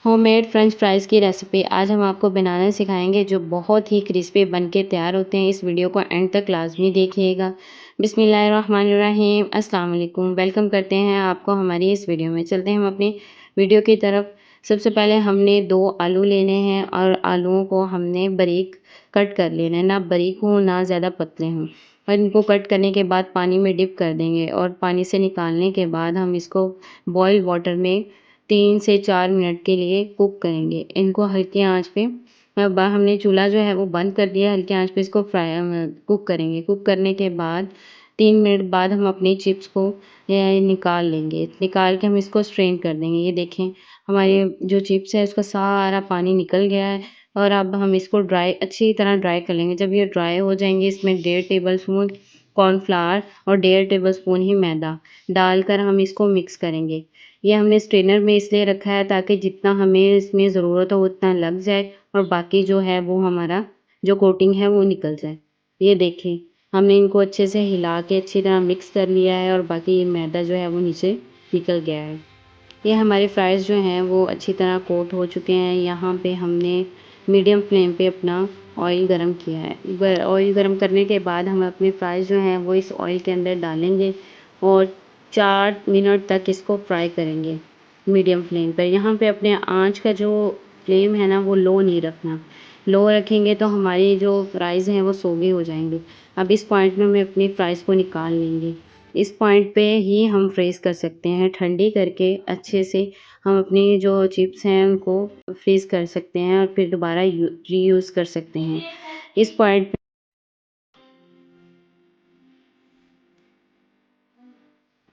Homemade French fries की recipe आज हम आपको बनाना सिखाएंगे जो बहुत ही क्रिस्पी बन के तैयार होते हैं। इस वीडियो को एंड तक लाजमी देखिएगा। बिस्मिल्लाहिर्रहमानिर्रहीम, अस्सलाम वालेकुम। वेलकम करते हैं आपको हमारी इस वीडियो में। चलते हैं हम अपनी वीडियो की तरफ। सबसे पहले हमने 2 आलू लेने हैं और आलूओं को हमने बारीक कट कर लेना है, ना बारीक हों ना ज़्यादा पतले हों। और इनको कट करने के बाद पानी में डिप कर देंगे और पानी से निकालने के बाद हम इसको बॉयल वाटर में 3 से 4 मिनट के लिए कुक करेंगे। इनको हल्की आँच पे हमने चूल्हा जो है वो बंद कर दिया है, हल्की आँच पे इसको कुक करेंगे। कुक करने के बाद 3 मिनट बाद हम अपनी चिप्स को निकाल लेंगे। निकाल के हम इसको स्ट्रेन कर देंगे। ये देखें हमारी जो चिप्स है उसका सारा पानी निकल गया है और अब हम इसको अच्छी तरह ड्राई कर लेंगे। जब ये ड्राई हो जाएँगे इसमें 1.5 टेबलस्पून कॉर्नफ्लावर और 1.5 टेबलस्पून ही मैदा डालकर हम इसको मिक्स करेंगे। ये हमने स्ट्रेनर में इसलिए रखा है ताकि जितना हमें इसमें ज़रूरत हो उतना लग जाए और बाकी जो है वो हमारा जो कोटिंग है वो निकल जाए। ये देखें हमने इनको अच्छे से हिला के अच्छी तरह मिक्स कर लिया है और बाकी ये मैदा जो है वो नीचे निकल गया है। ये हमारे फ्राइज़ जो हैं वो अच्छी तरह कोट हो चुके हैं। यहाँ पे हमने मीडियम फ्लेम पे अपना ऑयल गरम किया है। ऑयल गरम करने के बाद हम अपने फ्राइज़ जो हैं वो इस ऑयल के अंदर डालेंगे और 4 मिनट तक इसको फ्राई करेंगे मीडियम फ्लेम पर। यहाँ पे अपने आँच का जो फ्लेम है ना वो लो नहीं रखना। लो रखेंगे तो हमारी जो फ्राइज़ हैं वो सोगे हो जाएँगे। अब इस पॉइंट में हम अपनी फ्राइज़ को निकाल लेंगे। इस पॉइंट पे ही हम फ्रीज़ कर सकते हैं। ठंडी करके अच्छे से हम अपनी जो चिप्स हैं उनको फ्रीज़ कर सकते हैं और फिर दोबारा रीयूज़ कर सकते हैं। इस पॉइंट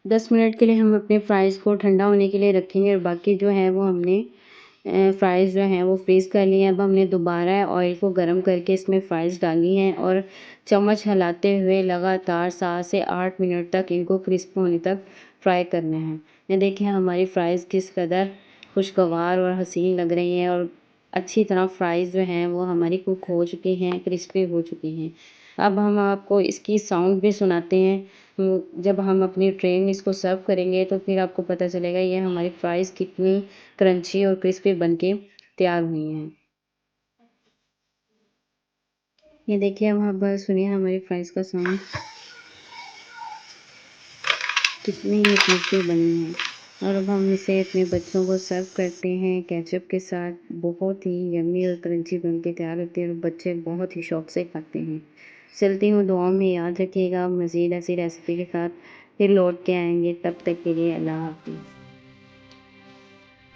10 मिनट के लिए हम अपने फ्राइज़ को ठंडा होने के लिए रखेंगे और बाकी जो है वो हमने फ्राइज़ जो हैं वो फ्रीज़ कर लिए हैं। अब हमने दोबारा ऑयल को गरम करके इसमें फ्राइज़ डाली हैं और चम्मच हिलाते हुए लगातार 7 से 8 मिनट तक इनको क्रिस्प होने तक फ्राई करना है। ये देखिए हमारी फ्राइज़ किस कदर खुशगवार और हसीन लग रही हैं और अच्छी तरह फ्राइज़ जो हैं वो हमारी कुक हो चुकी हैं, क्रिस्पी हो चुकी हैं। अब हम आपको इसकी साउंड भी सुनाते हैं। जब हम अपनी ट्रे में इसको सर्व करेंगे तो फिर आपको पता चलेगा ये हमारी फ्राइज़ कितनी क्रंची और क्रिस्पी बनके तैयार हुई हैं। ये देखिए अब आप बस सुनिए हमारी फ्राइज़ का साउंड कितनी ही क्रिस्पी बनी है। और अब हम इसे अपने बच्चों को सर्व करते हैं केचप के साथ। बहुत ही यम्मी और क्रंची बनके तैयार होती है और बच्चे बहुत ही शौक से खाते हैं। चलती हूँ, दुआओं में याद रखिएगा। मज़ीद ऐसी रेसिपी के साथ फिर लौट के आएँगे। तब तक के लिए अल्लाह हाफ़िज़।